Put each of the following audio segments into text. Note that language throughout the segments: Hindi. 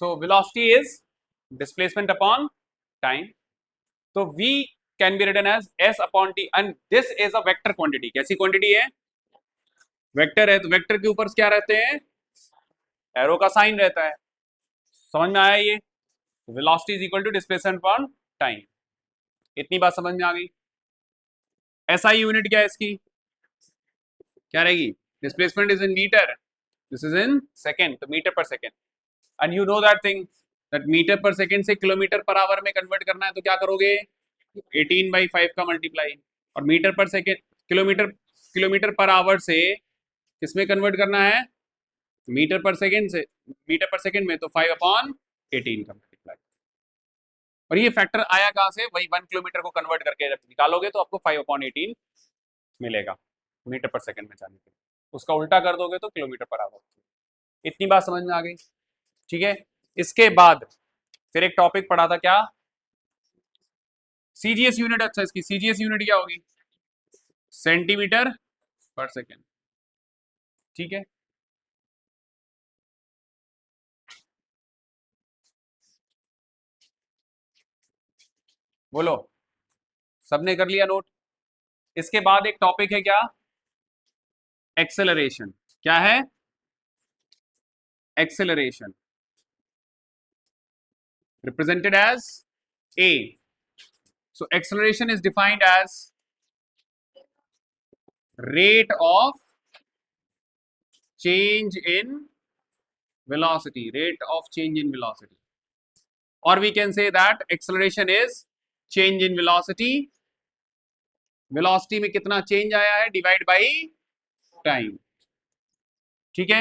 So velocity is displacement upon time. तो v can be written as s upon t and this is a vector quantity. कैसी quantity है? वेक्टर है, तो वेक्टर के ऊपर क्या रहते हैं? एरो का साइन रहता है. समझ में आया ये? Velocity is equal to displacement upon time. इतनी बात समझ में आ गई. एसआई यूनिट क्या है इसकी? क्या रहेगी? Displacement is in metre, this is in second, तो metre per second. And you know that thing that metre per second से किलोमीटर पर आवर में कन्वर्ट करना है, तो क्या करोगे? 18/5 का मल्टीप्लाई. और metre per second, kilometre per our से किसमें कन्वर्ट करना है? मीटर पर सेकेंड से, मीटर पर सेकेंड में, तो 5/18 का मल्टीप्लाई. और ये फैक्टर आया कहां से? वही 1 किलोमीटर को कन्वर्ट करके जब निकालोगे तो आपको 5/18 मिलेगा मीटर पर सेकेंड में जाने के लिए. उसका उल्टा कर दोगे तो किलोमीटर पर आवर. इतनी बात समझ में आ गई? ठीक है. इसके बाद फिर एक टॉपिक पढ़ा था, क्या? CGS unit. अच्छा, इसकी सीजीएस यूनिट क्या होगी? सेंटीमीटर पर सेकेंड. ठीक है. बोलो, सबने कर लिया नोट? इसके बाद एक टॉपिक है, क्या? एक्सेलरेशन. क्या है? Acceleration represented as a. So acceleration is defined as rate of change in velocity, rate of change in velocity, or we can say that acceleration is change in velocity, velocity में कितना change आया है divide by time. ठीक है.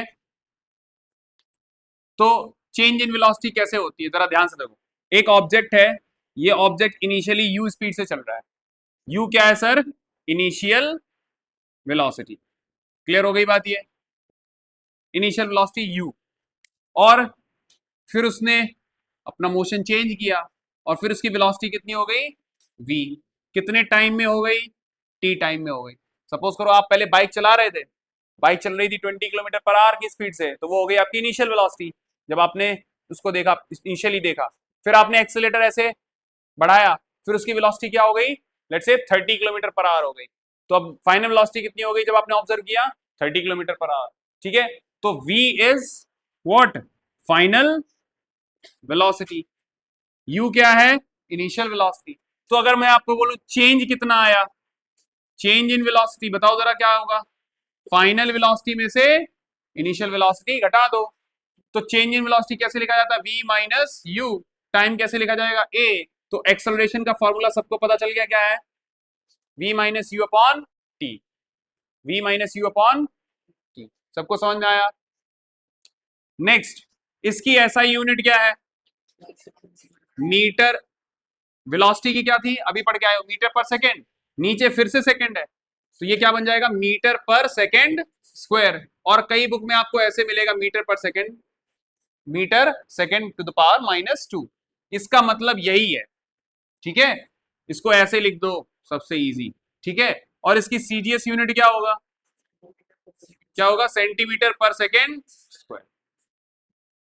तो change in velocity कैसे होती है, जरा ध्यान से देखो. एक ऑब्जेक्ट है, ये ऑब्जेक्ट इनिशियली u स्पीड से चल रहा है. u क्या है सर? Initial velocity. क्लियर हो गई बात? ये इनिशियल वेलोसिटी u, और फिर उसने अपना मोशन चेंज किया और फिर उसकी वेलोसिटी कितनी हो गई? v. कितने टाइम में हो गई? t टाइम में हो गई. सपोज करो आप पहले बाइक चला रहे थे, बाइक चल रही थी 20 किलोमीटर पर आवर की स्पीड से, तो वो हो गई आपकी इनिशियल वेलोसिटी. जब आपने उसको देखा, इनिशियली देखा, फिर आपने एक्सीलरेटर ऐसे बढ़ाया, फिर उसकी वेलोसिटी क्या हो गई? Let's say 30 kilometre per our हो गई. तो अब फाइनल वेलोसिटी कितनी हो गई जब आपने ऑब्जर्व किया? 30 किलोमीटर पर आवर. ठीक है. तो v is what? Final velocity. u क्या है? Initial velocity. तो अगर मैं आपको बोलूं चेंज कितना आया, चेंज इन वेलोसिटी, बताओ जरा क्या होगा? फाइनल वेलोसिटी में से इनिशियल वेलोसिटी घटा दो. तो चेंज इन वेलोसिटी कैसे लिखा जाता है? v minus u. टाइम कैसे लिखा जाएगा? a. तो एक्सेलरेशन का फॉर्मूला सबको पता चल गया क्या है? v minus u upon T. v minus u upon T. सबको समझ में आया? नेक्स्ट, इसकी एसआई यूनिट क्या है? मीटर. वेलोसिटी की क्या थी? अभी पढ़ के आए हो, मीटर पर सेकेंड. नीचे फिर से सेकेंड है, तो ये क्या बन जाएगा? Metre per second square. और कई बुक में आपको ऐसे मिलेगा, metre per second, metre second to the power -2. इसका मतलब यही है. ठीक है. इसको ऐसे लिख दो, सबसे इजी. ठीक है. और इसकी सीजीएस यूनिट क्या होगा? क्या होगा? सेंटीमीटर पर सेकेंड स्क्वायर.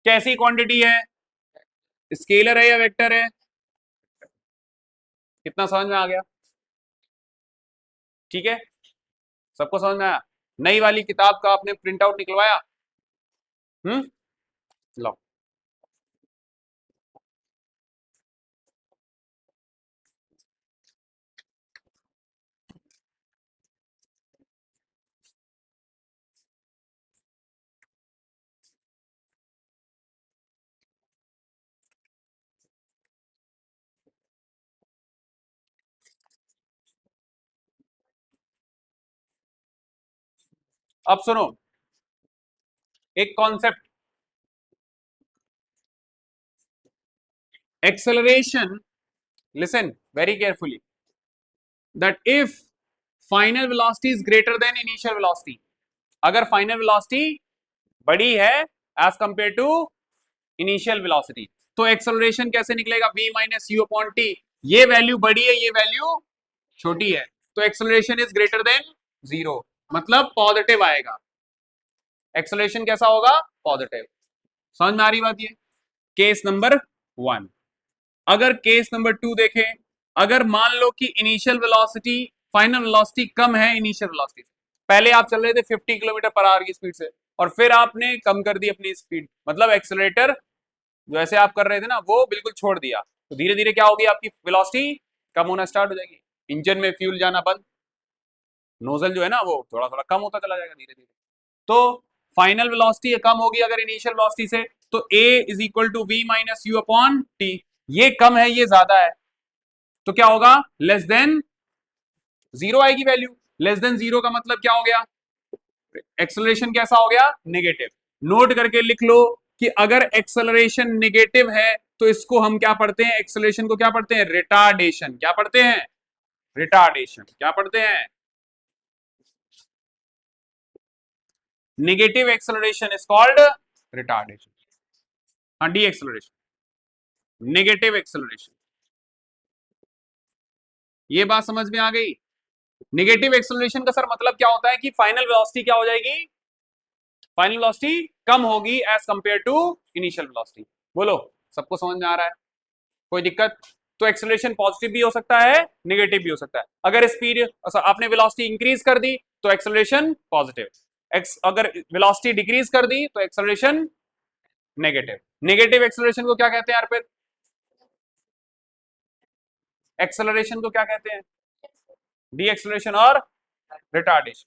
कैसी क्वांटिटी है? स्केलर है या वेक्टर है? कितना समझ में आ गया? ठीक है. सबको समझ में आया? नई वाली किताब का आपने प्रिंट आउट निकलवाया? लो. अब सुनो एक concept. Acceleration, listen very carefully, that if final velocity is greater than initial velocity, अगर फाइनल वेलोसिटी बड़ी है as compare to initial velocity, तो एक्सेलरेशन कैसे निकलेगा? v minus u upon t. ये वैल्यू बड़ी है, ये वैल्यू छोटी है, तो एक्सेलरेशन इज ग्रेटर देन 0, मतलब पॉजिटिव आएगा. एक्सेलरेशन कैसा होगा? पॉजिटिव. समझ में आ रही बात ये? Case number 1। अगर केस नंबर 2 देखें, अगर मान लो कि इनिशियल वेलोसिटी, फाइनल वेलोसिटी कम है इनिशियल वेलोसिटी से, पहले आप चल रहे थे 50 किलोमीटर पर आवर की स्पीड से और फिर आपने कम कर दी अपनी स्पीड, मतलब एक्सेलरेटर जो ऐसे आप कर रहे थे ना वो बिल्कुल छोड़ दिया, तो धीरे धीरे क्या होगी, आपकी वेलोसिटी कम होना स्टार्ट हो जाएगी, इंजन में फ्यूल जाना बंद, नोजल जो है ना वो थोड़ा थोड़ा कम होता चला जाएगा धीरे धीरे। तो फाइनल वेलोसिटी कम होगी अगर इनिशियल वेलोसिटी से, तो a is equal to v minus u upon t. ये कम है ये ज्यादा है, तो क्या होगा, लेस देन जीरो आएगी वैल्यू। लेस देन जीरो का मतलब क्या हो गया, एक्सेलरेशन कैसा हो गया, नेगेटिव। नोट करके लिख लो कि अगर एक्सेलरेशन नेगेटिव है तो इसको हम क्या पढ़ते हैं, एक्सेलरेशन को क्या पढ़ते हैं, रिटार्डेशन। क्या पढ़ते हैं, रिटार्डेशन। क्या पढ़ते हैं, negative acceleration is called retardation. हाँ, डी एक्सेलरेशन, नेगेटिव एक्सेलरेशन। ये बात समझ में आ गई। नेगेटिव एक्सेलरेशन का सर मतलब क्या होता है कि फाइनल वेलोसिटी क्या हो जाएगी, फाइनल वेलोसिटी कम होगी as compare to initial velocity. बोलो, सबको समझ में आ रहा है, कोई दिक्कत? तो एक्सेलरेशन पॉजिटिव भी हो सकता है, नेगेटिव भी हो सकता है। अगर स्पीड आपने वेलोसिटी इंक्रीज कर दी तो एक्सेलरेशन पॉजिटिव, अगर वेलोसिटी डिक्रीज कर दी तो एक्सेलरेशन नेगेटिव। नेगेटिव एक्सेलरेशन को क्या कहते हैं यार, फिर एक्सेलरेशन को क्या कहते हैं, डी एक्सेलरेशन और रिटार्डेशन।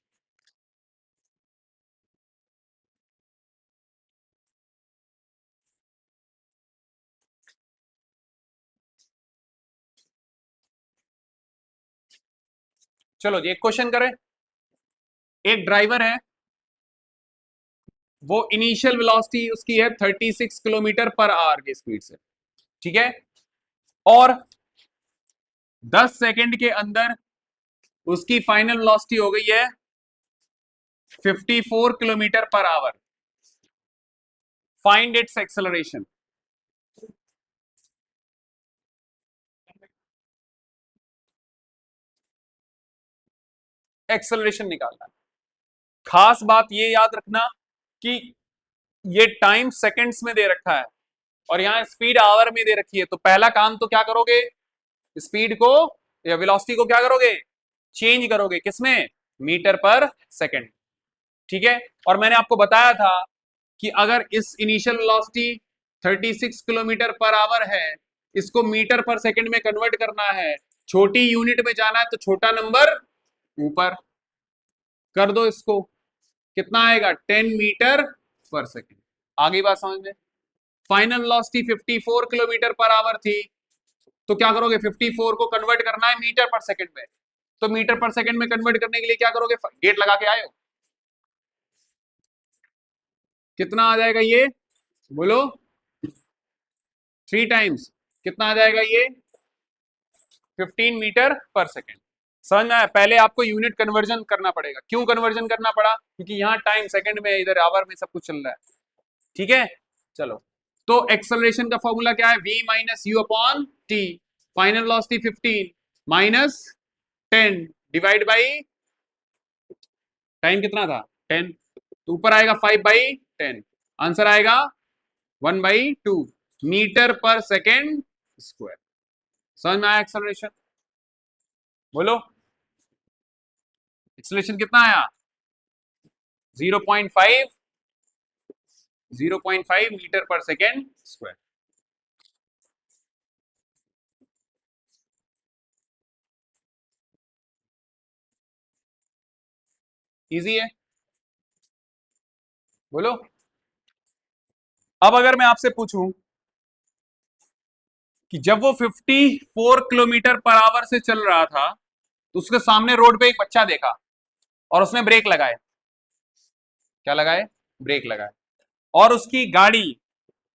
चलो जी एक क्वेश्चन करें। एक ड्राइवर है, वो इनिशियल वेलोसिटी उसकी है 36 किलोमीटर पर आवर की स्पीड से, ठीक है, और 10 सेकंड के अंदर उसकी फाइनल वेलोसिटी हो गई है 54 kilometre per our. Find its acceleration. Acceleration निकालना है। खास बात ये याद रखना कि ये टाइम सेकंड्स में दे रखा है और यहां स्पीड आवर में दे रखी है, तो पहला काम तो क्या करोगे, स्पीड को या वेलोसिटी को क्या करोगे, चेंज करोगे, किसमें, मीटर पर सेकंड, ठीक है। और मैंने आपको बताया था कि अगर इस initial velocity 36 kilometre per our है, इसको मीटर पर सेकंड में कन्वर्ट करना है, छोटी यूनिट में जाना है तो छोटा नंबर ऊपर कर दो, इसको कितना आएगा, 10 मीटर पर सेकंड। आगे बात समझ में। Final velocity 54 kilometre per our थी, तो क्या करोगे, 54 को कन्वर्ट करना है मीटर पर सेकंड में, तो मीटर पर सेकंड में कन्वर्ट करने के लिए क्या करोगे, गेट लगा के आए हो, कितना आ जाएगा ये, बोलो, 3 टाइम्स, कितना आ जाएगा ये, 15 मीटर पर सेकेंड। समझ में आया? पहले आपको यूनिट कन्वर्जन करना पड़ेगा। क्यों कन्वर्जन करना पड़ा, क्योंकि यहाँ टाइम सेकंड में, इधर आवर में सब कुछ चल रहा है, ठीक है। चलो, तो एक्सेलरेशन का फॉर्मूला क्या है, v minus u upon T. Final velocity 15 minus 10 divide by time कितना था 10, तो ऊपर आएगा 5/10, आंसर आएगा 1/2 मीटर पर सेकेंड स्क्वायर। समझ में आया एक्सेलरेशन, बोलो, एक्सेलरेशन कितना आया, 0.5 metre per second square. Easy है, बोलो। अब अगर मैं आपसे पूछूं कि जब वो 54 किलोमीटर पर आवर से चल रहा था तो उसके सामने रोड पे एक बच्चा देखा और उसने ब्रेक लगाए, क्या लगाए, ब्रेक लगाए, और उसकी गाड़ी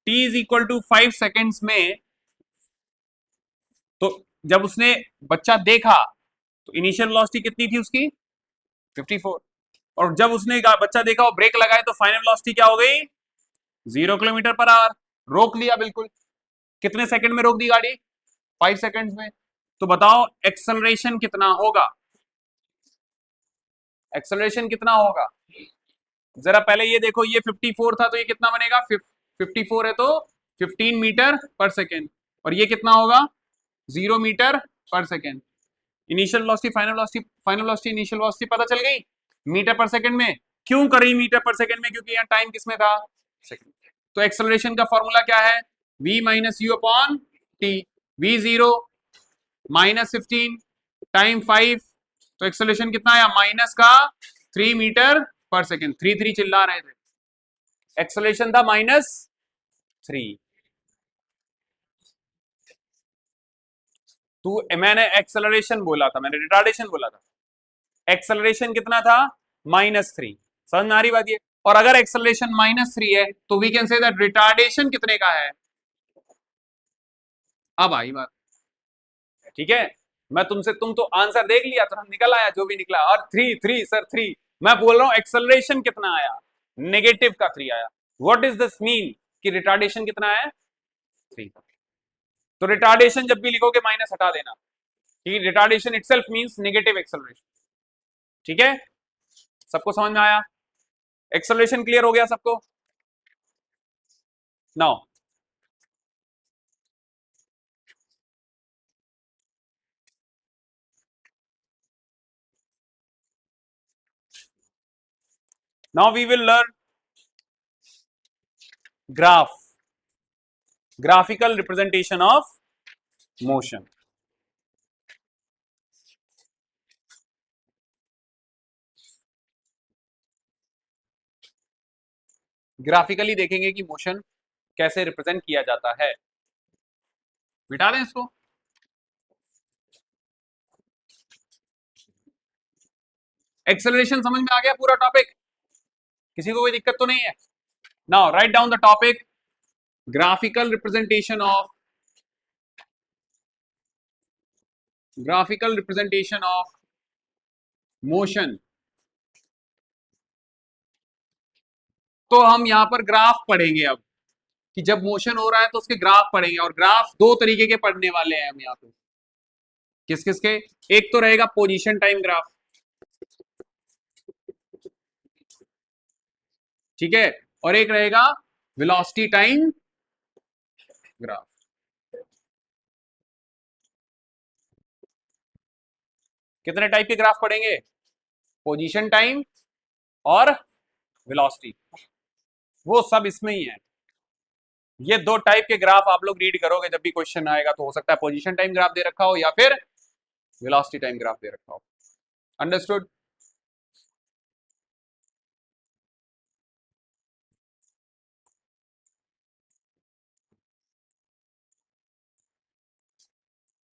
t is equal to 5 seconds में, तो जब उसने बच्चा देखा तो इनिशियल वेलोसिटी कितनी थी उसकी 54, और जब उसने बच्चा देखा और ब्रेक लगाए तो फाइनल वेलोसिटी क्या हो गई 0 किलोमीटर पर आवर। रोक लिया बिल्कुल, कितने सेकंड में रोक दी गाड़ी, 5 सेकंड्स में। तो बताओ एक्सेलरेशन कितना होगा, एक्सेलरेशन कितना होगा, जरा पहले ये देखो, ये 54 था तो ये कितना बनेगा, 54 है तो 15 मीटर पर सेकेंड, और ये कितना होगा 0 metre per second. Initial velocity, final velocity, final velocity, initial velocity पता चल गई मीटर पर सेकेंड में। क्यों करी मीटर पर सेकेंड में? क्योंकि यहाँ टाइम किसमें था, सेकेंड। तो एक्सेलरेशन का फॉर्मूला क्या है, v minus u upon T, v 0 minus 15 time 5, तो एक्सेलरेशन कितना आया माइनस का 3 मीटर पर सेकेंड। 3 चिल्ला रहे थे, एक्सेलरेशन था -3। तो मैंने एक्सेलरेशन बोला था, मैंने रिटार्डेशन बोला था। एक्सेलरेशन कितना था -3, समझ में आ रही बात ये। और अगर एक्सेलरेशन -3 है तो we can say that retardation कितने का है। अब आई बात, ठीक है। मैं तुमसे, तुम तो आंसर देख लिया, तो निकल आया जो भी निकला, और 3 सर 3। मैं बोल रहा हूं एक्सेलरेशन कितना आया, नेगेटिव का 3 आया। व्हाट इज दिस मीन कि रिटार्डेशन कितना है 3। तो रिटार्डेशन जब भी लिखोगे माइनस हटा देना, ठीक है। Retardation itself means negative acceleration, ठीक है। सबको समझ में आया, एक्सेलरेशन क्लियर हो गया सबको। Now we will learn graph, graphical representation of motion. Graphically देखेंगे कि मोशन कैसे रिप्रेजेंट किया जाता है। मिटा दें इसको। एक्सेलरेशन समझ में आ गया पूरा टॉपिक, किसी को कोई दिक्कत तो नहीं है। Now write down the topic, graphical representation of, graphical representation of motion. तो हम यहां पर ग्राफ पढ़ेंगे अब, कि जब मोशन हो रहा है तो उसके ग्राफ पढ़ेंगे। और ग्राफ दो तरीके के पढ़ने वाले हैं हम यहाँ पे, किस किस के। एक तो रहेगा पोजीशन टाइम ग्राफ, ठीक है, और एक रहेगा वेलोसिटी टाइम ग्राफ। कितने टाइप के ग्राफ पढ़ेंगे, पोजीशन टाइम और वेलोसिटी, वो सब इसमें ही है। ये दो टाइप के ग्राफ आप लोग रीड करोगे जब भी क्वेश्चन आएगा, तो हो सकता है पोजीशन टाइम ग्राफ दे रखा हो या फिर वेलोसिटी टाइम ग्राफ दे रखा हो। अंडरस्टूड।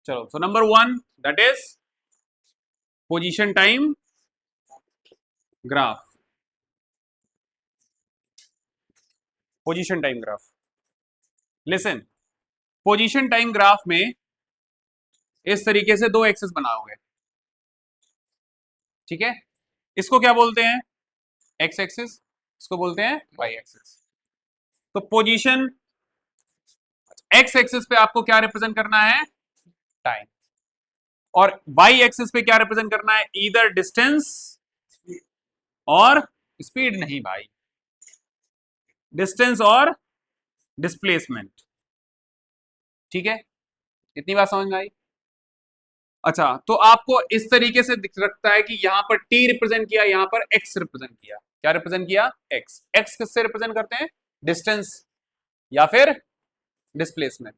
चलो, so number 1 that is position time graph. Position time graph, listen, position time graph में इस तरीके से दो एक्सेस बनाओगे, ठीक है। इसको क्या बोलते हैं, एक्स एक्सिस, इसको बोलते हैं वाई एक्सिस। तो पोजीशन एक्स एक्सिस पे आपको क्या रिप्रेजेंट करना है, टाइम, और वाई एक्सिस पे क्या रिप्रेजेंट करना है, ईदर डिस्टेंस और स्पीड। नहीं भाई, डिस्टेंस और डिस्प्लेसमेंट, ठीक है। इतनी बात समझ में आई। अच्छा, तो आपको इस तरीके से दिख रखता है कि यहां पर टी रिप्रेजेंट किया, यहां पर एक्स रिप्रेजेंट किया। क्या रिप्रेजेंट किया, एक्स। एक्स किससे रिप्रेजेंट करते हैं, डिस्टेंस या फिर डिस्प्लेसमेंट।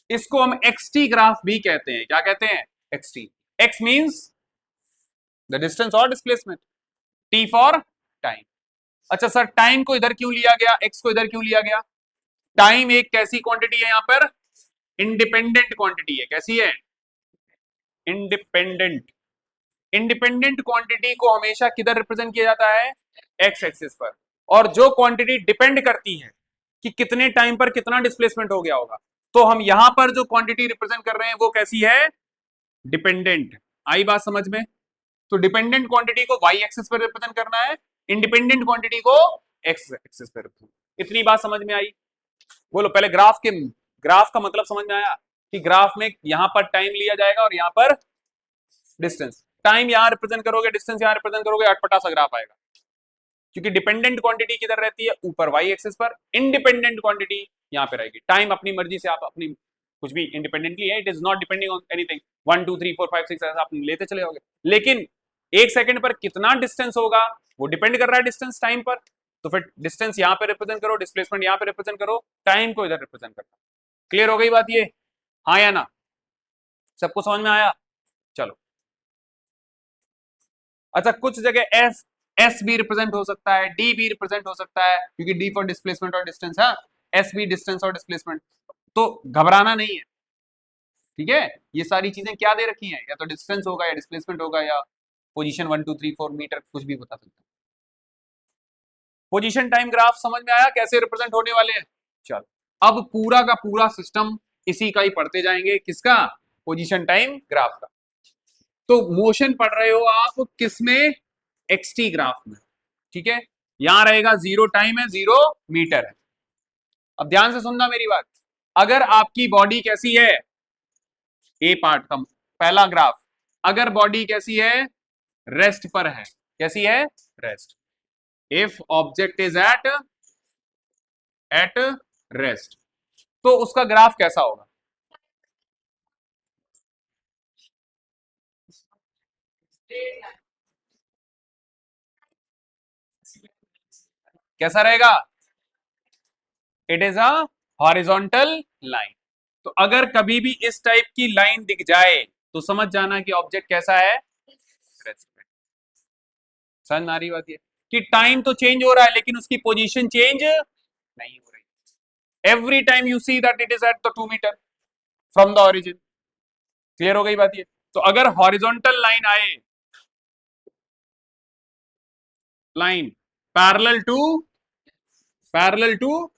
इसको हम एक्स टी ग्राफ भी कहते हैं। क्या कहते हैं, x T. X means the distance और डिस्प्लेसमेंट, टी फॉर टाइम। अच्छा सर, टाइम को इधर क्यों लिया गया, एक्स को इधर क्यों लिया गया। टाइम एक कैसी क्वांटिटी है, यहां पर इंडिपेंडेंट क्वांटिटी है। कैसी है, इंडिपेंडेंट। इंडिपेंडेंट क्वांटिटी को हमेशा किधर रिप्रेजेंट किया जाता है, एक्स एक्सिस पर। और जो क्वांटिटी डिपेंड करती है कि कितने टाइम पर कितना डिस्प्लेसमेंट हो गया होगा, तो हम यहां पर जो क्वांटिटी रिप्रेजेंट कर रहे हैं वो कैसी है, डिपेंडेंट। आई बात समझ में। तो डिपेंडेंट क्वांटिटी को वाई एक्सिस पर रिप्रेजेंट करना है, इंडिपेंडेंट क्वांटिटी को एक्स एक्सिस पर रिप्रेजेंट। इतनी बात समझ में आई। बोलो पहले ग्राफ के, ग्राफ का मतलब समझ में आया कि ग्राफ में यहां पर टाइम लिया जाएगा और यहां पर डिस्टेंस। टाइम यहां रिप्रेजेंट करोगे, डिस्टेंस यहां रिप्रेजेंट करोगे, अटपटा सा ग्राफ आएगा। क्योंकि डिपेंडेंट क्वांटिटी किधर रहती है, ऊपर वाई एक्सिस पर, इंडिपेंडेंट क्वांटिटी यहाँ पे रहेगी। टाइम अपनी मर्जी से आप अपनी कुछ भी इंडिपेंडेंटली है, it is not depending on anything, 1 2 3 4 5 6 ऐसा आप लेते चले जाओगे, लेकिन एक सेकंड पर कितना डिस्टेंस होगा वो डिपेंड कर रहा है डिस्टेंस टाइम पर। तो फिर डिस्टेंस यहाँ पे रिप्रेजेंट करो, डिस्प्लेसमेंट यहाँ पे रिप्रेजेंट करो, टाइम को इधर रिप्रेजेंट करना। क्लियर हो गई बात ये, हाँ या ना, सबको समझ में आया? चलो अच्छा, कुछ जगह एस भी रिप्रेजेंट हो सकता है, डी भी रिप्रेजेंट हो सकता है, क्योंकि डी फॉर डिस्प्लेसमेंट और डिस्टेंस है, एस भी डिस्टेंस और डिस्प्लेसमेंट, तो घबराना नहीं है, ठीक है। ये सारी चीजें क्या दे रखी हैं, या तो डिस्टेंस होगा या डिस्प्लेसमेंट होगा या पोजीशन 1 2 3 4 मीटर, कुछ भी बता सकता है। पोजीशन टाइम ग्राफ समझ में आया कैसे रिप्रेजेंट होने वाले हैं? चलो अब पूरा का पूरा सिस्टम इसी का ही पढ़ते जाएंगे, किसका, पोजीशन टाइम ग्राफ का। तो मोशन पढ़ रहे हो आप किसमें, एक्सटी ग्राफ में, ठीक है। यहां रहेगा 0 टाइम है, 0 मीटर है। अब ध्यान से सुनना मेरी बात, अगर आपकी बॉडी कैसी है, ए पार्ट का पहला ग्राफ, अगर बॉडी कैसी है, रेस्ट पर है, कैसी है, rest, if object is at rest, तो उसका ग्राफ कैसा होगा, कैसा रहेगा, it is a horizontal line. तो अगर कभी भी इस टाइप की लाइन दिख जाए तो समझ जाना कि ऑब्जेक्ट कैसा है, रेस्ट पे। समझ में आ रही बात ये, कि टाइम तो चेंज हो रहा है लेकिन उसकी पोजीशन चेंज नहीं हो रही, every time you see that it is at the 2 metre from the origin. Clear हो गई बात ये, तो अगर हॉरिजॉन्टल लाइन आए, line parallel to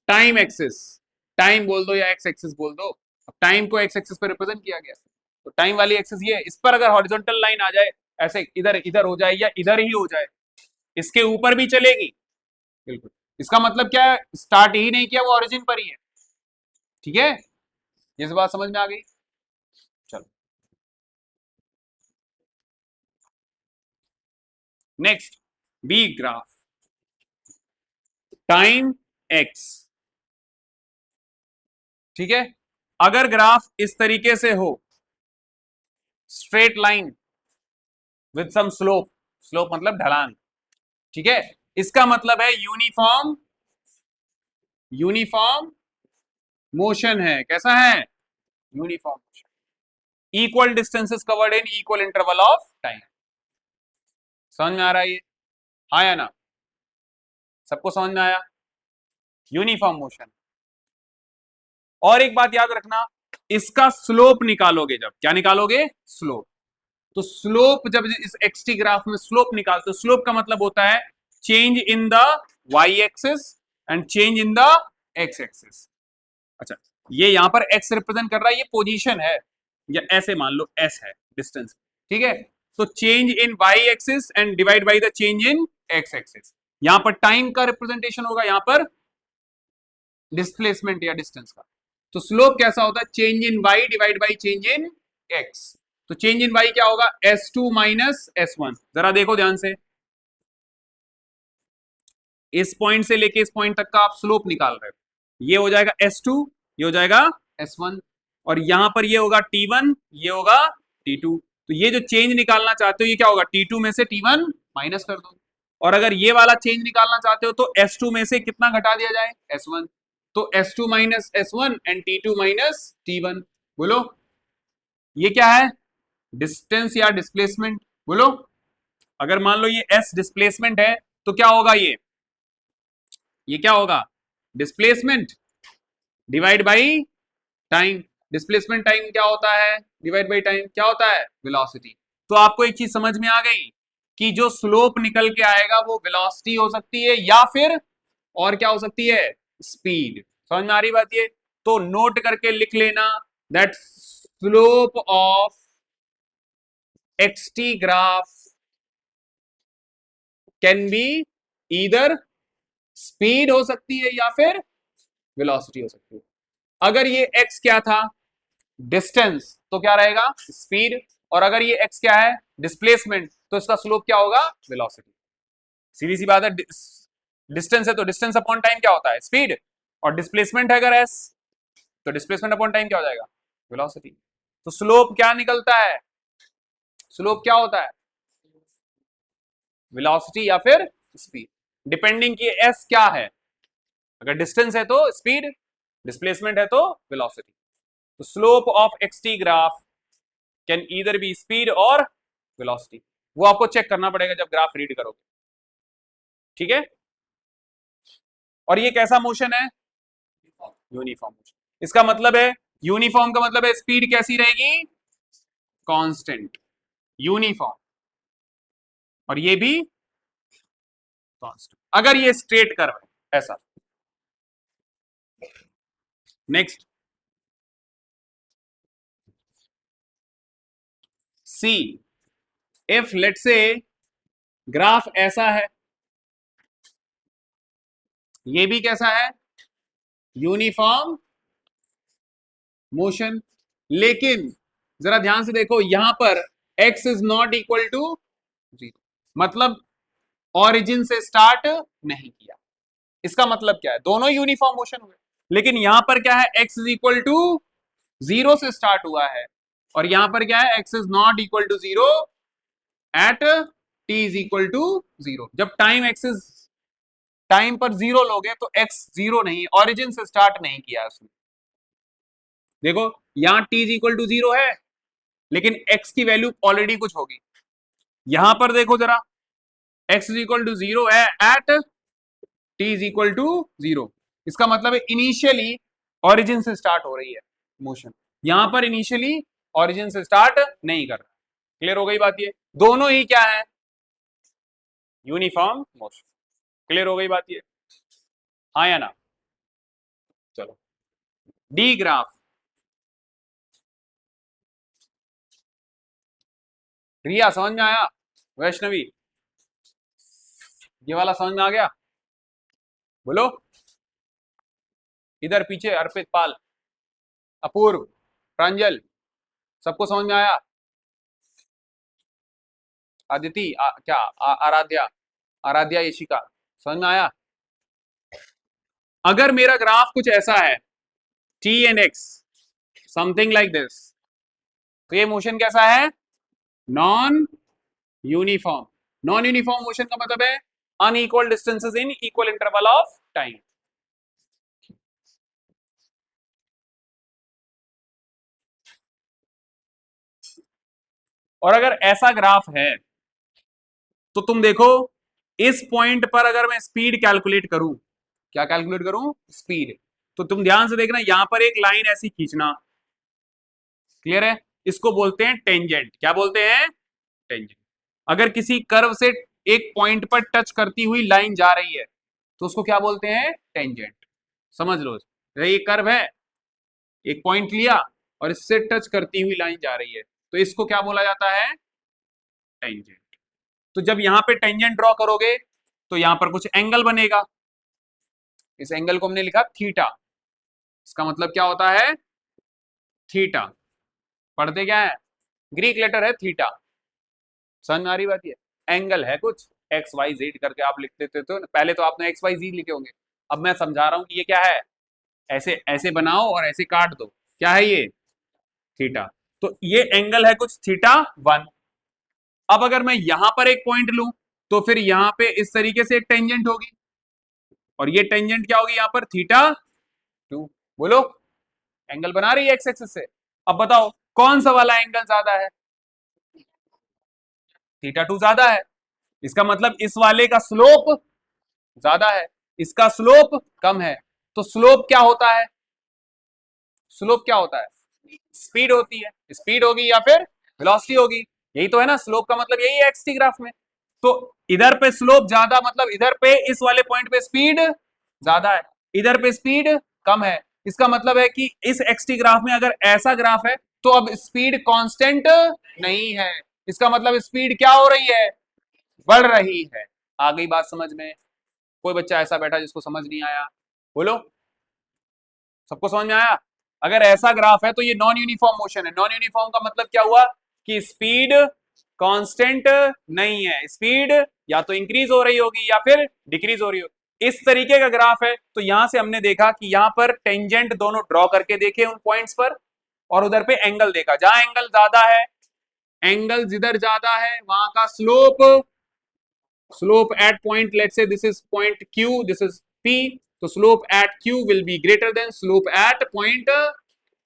time axis, time बोल दो या एक्स एक्सिस बोल दो, अब टाइम को एक्स एक्सिस पे रिप्रेजेंट किया गया, तो टाइम वाली एक्सिस ये, इस पर अगर हॉरिजॉन्टल लाइन आ जाए, ऐसे इधर इधर हो जाए या इधर ही हो जाए, इसके ऊपर भी चलेगी, बिल्कुल, इसका मतलब क्या है, स्टार्ट ही नहीं किया, वो ओरिजिन पर ही है, ठीक है। ये बात समझ में आ गई? चलो next, B graph, time x, ठीक है। अगर ग्राफ इस तरीके से हो, straight line with some slope, slope मतलब ढलान, ठीक है, इसका मतलब है यूनिफॉर्म, यूनिफॉर्म मोशन है, कैसा है, uniform motion, equal distances covered in equal interval of time. समझ में आ रहा है ये, हाँ या ना, सबको समझ में आया, यूनिफॉर्म मोशन। और एक बात याद रखना, इसका स्लोप निकालोगे जब, क्या निकालोगे, स्लोप, तो स्लोप जब इस एक्सटी ग्राफ में स्लोप निकालते हो, स्लोप का मतलब होता है change in the y axis and change in the x axis. अच्छा, ये यहां पर एक्स रिप्रेजेंट कर रहा है, ये पोजीशन है, या ऐसे मान लो एस है डिस्टेंस, ठीक है। तो change in y axis and divide by the change in x axis, यहां पर टाइम का रिप्रेजेंटेशन होगा, यहां पर डिस्प्लेसमेंट या डिस्टेंस का। तो स्लोप कैसा होता है, change in y divide by change in x, तो चेंज इन वाई क्या होगा, S2 माइनस S1। जरा देखो ध्यान से, इस पॉइंट से लेके इस पॉइंट तक का आप स्लोप निकाल रहे हो, ये हो जाएगा S2, ये हो जाएगा S1, और यहां पर ये होगा T1, ये होगा T2। तो ये जो चेंज निकालना चाहते हो, ये क्या होगा, T2 में से T1 माइनस कर दो, और अगर ये वाला चेंज निकालना चाहते हो तो S2 में से कितना घटा दिया जाए, S1, तो S2 minus S1 and T2 minus T1। बोलो ये क्या है, डिस्टेंस या डिस्प्लेसमेंट, बोलो। अगर मान लो ये S डिस्प्लेसमेंट है तो क्या होगा, ये क्या होगा, displacement divide by time, displacement time क्या होता है, डिवाइड बाई टाइम क्या होता है, वेलोसिटी। तो आपको एक चीज समझ में आ गई कि जो स्लोप निकल के आएगा वो वेलोसिटी हो सकती है, या फिर और क्या हो सकती है, स्पीड। समझ में आ रही बात ये, तो नोट करके लिख लेना that slope of x t graph can be either speed हो सकती है या फिर वेलोसिटी हो सकती है। अगर ये x क्या था, डिस्टेंस, तो क्या रहेगा, स्पीड, और अगर ये x क्या है, डिस्प्लेसमेंट, तो इसका स्लोप क्या होगा, वेलोसिटी। सीधी सी बात है, डिस्टेंस है तो डिस्टेंस अपॉन टाइम क्या होता है, स्पीड, और डिस्प्लेसमेंट है अगर एस तो डिस्प्लेसमेंट अपॉन टाइम क्या हो जाएगा, वेलोसिटी। तो स्लोप क्या निकलता है, स्लोप क्या होता है, वेलोसिटी या फिर स्पीड, डिपेंडिंग कि एस क्या है, अगर डिस्टेंस है तो स्पीड, डिस्प्लेसमेंट है तो वेलोसिटी। तो slope of x t graph can either be speed और वेलोसिटी, वो आपको चेक करना पड़ेगा जब ग्राफ रीड करोगे, ठीक है। और ये कैसा मोशन है, यूनिफॉर्म मोशन, इसका मतलब है यूनिफॉर्म का मतलब है स्पीड कैसी रहेगी, कांस्टेंट, यूनिफॉर्म, और ये भी कांस्टेंट अगर ये स्ट्रेट कर्व है ऐसा। नेक्स्ट सी, इफ लेट से ग्राफ ऐसा है, ये भी कैसा है, यूनिफॉर्म मोशन, लेकिन जरा ध्यान से देखो यहां पर x is not equal to 0, मतलब ऑरिजिन से स्टार्ट नहीं किया, इसका मतलब क्या है, दोनों यूनिफॉर्म मोशन हुए, लेकिन यहां पर क्या है, x इज इक्वल टू 0 से स्टार्ट हुआ है, और यहां पर क्या है, x is not equal to 0 at t is equal to 0। जब टाइम x इज टाइम पर 0 लोगे तो x 0 नहीं, ऑरिजिन से स्टार्ट नहीं किया उसने। देखो यहां t इज इक्वल टू 0 है, लेकिन x की वैल्यू ऑलरेडी कुछ होगी, यहां पर देखो जरा x इज इक्वल टू 0 है at t is equal to 0, इसका मतलब है इनिशियली ऑरिजिन से स्टार्ट हो रही है मोशन, यहां पर इनिशियली ऑरिजिन से स्टार्ट नहीं कर रहा। क्लियर हो गई बात, ये दोनों ही क्या है, यूनिफॉर्म मोशन। क्लियर हो गई बात ये, हाँ या ना। चलो डी ग्राफ, रिया समझ में आया, वैष्णवी ये वाला समझ में आ गया, बोलो, इधर पीछे अर्पित, पाल, अपूर्व, प्रांजल, सबको समझ में आया, आदिति क्या आराध्या, आराध्या यशिका, समझ में आया। अगर मेरा ग्राफ कुछ ऐसा है t and x something like this, तो ये मोशन कैसा है, non uniform. Non uniform motion का मतलब है unequal distances in equal interval of time. और अगर ऐसा ग्राफ है तो तुम देखो इस पॉइंट पर अगर मैं स्पीड कैलकुलेट करूं, क्या कैलकुलेट करूं, स्पीड, तो तुम ध्यान से देखना यहां पर एक लाइन ऐसी खींचना, क्लियर है, इसको बोलते हैं टेंजेंट, क्या बोलते हैं, टेंजेंट। अगर किसी कर्व से एक पॉइंट पर टच करती हुई लाइन जा रही है तो उसको क्या बोलते हैं, टेंजेंट। समझ लो, ये कर्व है, एक पॉइंट लिया और इससे टच करती हुई लाइन जा रही है, तो इसको क्या बोला जाता है, टेंजेंट। तो जब यहां पे टेंजेंट ड्रॉ करोगे तो यहां पर कुछ एंगल बनेगा, इस एंगल को हमने लिखा थीटा, इसका मतलब क्या होता है, थीटा, पढ़ते क्या है, ग्रीक लेटर है थीटा, समझ में आ रही बात, ये एंगल है कुछ एक्स वाई जेड करके आप लिखते थे, तो पहले तो आपने एक्स वाई जेड लिखे होंगे, अब मैं समझा रहा हूं कि ये क्या है, ऐसे ऐसे बनाओ और ऐसे काट दो, क्या है ये, थीटा। तो ये एंगल है कुछ थीटा 1। अब अगर मैं यहां पर एक पॉइंट लूं तो फिर यहां पे इस तरीके से एक टेंजेंट होगी, और ये टेंजेंट क्या होगी यहां पर, थीटा 2। बोलो, एंगल बना रही है एक्स एक्सिस से, अब बताओ कौन सा वाला एंगल ज्यादा है, थीटा 2 ज्यादा है, इसका मतलब इस वाले का स्लोप ज्यादा है, इसका स्लोप कम है। तो स्लोप क्या होता है, स्लोप क्या होता है, स्पीड होती है, स्पीड होगी या फिर वेलोसिटी होगी, यही तो है ना, स्लोप का मतलब यही है एक्सटी ग्राफ में। तो इधर पे स्लोप ज्यादा मतलब इधर पे इस वाले पॉइंट पे स्पीड ज्यादा है, इधर पे स्पीड कम है, इसका मतलब है कि इस एक्सटी ग्राफ में अगर ऐसा ग्राफ है तो अब स्पीड कांस्टेंट नहीं है, इसका मतलब स्पीड क्या हो रही है, बढ़ रही है। आ गई बात समझ में, कोई बच्चा ऐसा बैठा जिसको समझ नहीं आया, बोलो, सबको समझ में आया। अगर ऐसा ग्राफ है तो ये नॉन यूनिफॉर्म मोशन है, नॉन यूनिफॉर्म का मतलब क्या हुआ कि स्पीड कांस्टेंट नहीं है, स्पीड या तो इंक्रीज हो रही होगी या फिर डिक्रीज हो रही होगी। इस तरीके का ग्राफ है। तो यहां से हमने देखा कि यहां पर टेंजेंट दोनों ड्रॉ करके देखे उन पॉइंट्स पर, और उधर पे एंगल देखा, जहां एंगल ज्यादा है, एंगल जिधर ज्यादा है वहां का slope, slope eight point, let's say this is point Q, this is P, तो slope eight Q will be greater than slope eight point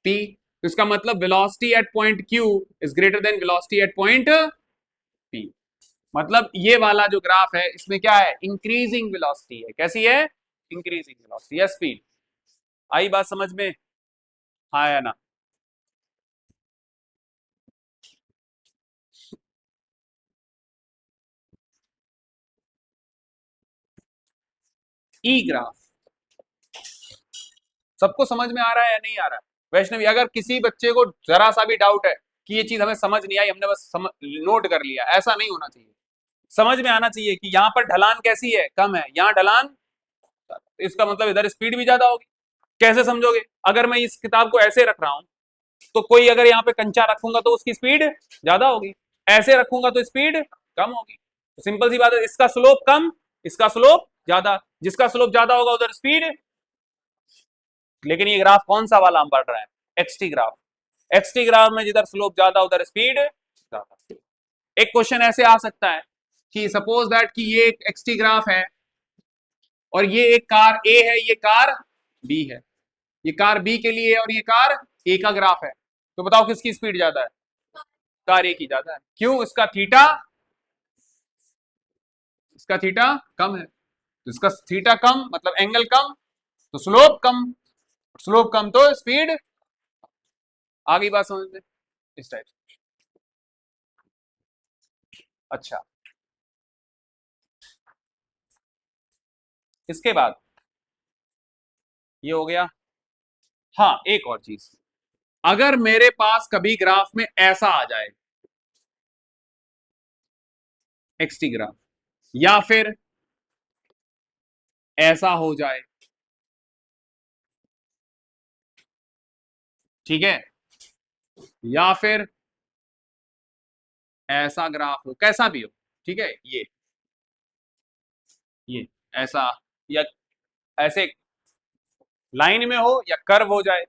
P। तो इसका मतलब velocity at point Q is greater than velocity at point P। मतलब ये वाला जो ग्राफ है इसमें क्या है, इंक्रीजिंग वेलोसिटी है। कैसी है, इंक्रीजिंग वेलोसिटी या स्पीड। आई बात समझ में, हाँ या ना? ई ग्राफ सबको समझ में आ रहा है या नहीं आ रहा है? वैष्णवी, अगर किसी बच्चे को जरा सा भी डाउट है कि ये चीज हमें समझ नहीं आई, हमने बस नोट कर लिया, ऐसा नहीं होना चाहिए। समझ में आना चाहिए कि यहाँ पर ढलान कैसी है, कम है, यहाँ ढलान, इसका मतलब इधर स्पीड भी ज्यादा होगी। कैसे समझोगे? अगर मैं इस किताब को ऐसे रख रहा हूं तो कोई अगर यहाँ पे कंचा रखूंगा तो उसकी स्पीड ज्यादा होगी, ऐसे रखूंगा तो स्पीड कम होगी। तो सिंपल सी बात है, इसका स्लोप कम, इसका स्लोप ज्यादा, जिसका स्लोप ज्यादा होगा उधर स्पीड। लेकिन ये ग्राफ कौन सा वाला हम पढ़ रहे हैं, एक्सटी ग्राफ। एक्सटी ग्राफ में जिधर स्लोप ज्यादा उधर स्पीड ज्यादा। एक क्वेश्चन ऐसे आ सकता है कि सपोज दैट कि ये एक एक्सटी ग्राफ है और ये एक कार ए है, ये कार बी है, ये कार बी के लिए है और ये कार ए का ग्राफ है। तो बताओ किसकी स्पीड ज्यादा है? कार ए की ज्यादा है। क्यों? इसका थीटा कम है, तो इसका थीटा कम मतलब एंगल कम, तो स्लोप कम, स्लोप कम तो स्पीड। आ गई बात समझ में? इस टाइप से। अच्छा, इसके बाद ये हो गया। हाँ, एक और चीज, अगर मेरे पास कभी ग्राफ में ऐसा आ जाए एक्सटी ग्राफ, या फिर ऐसा हो जाए, ठीक है, या फिर ऐसा ग्राफ हो, कैसा भी हो, ठीक है, ये ऐसा, या ऐसे लाइन में हो या कर्व हो जाए,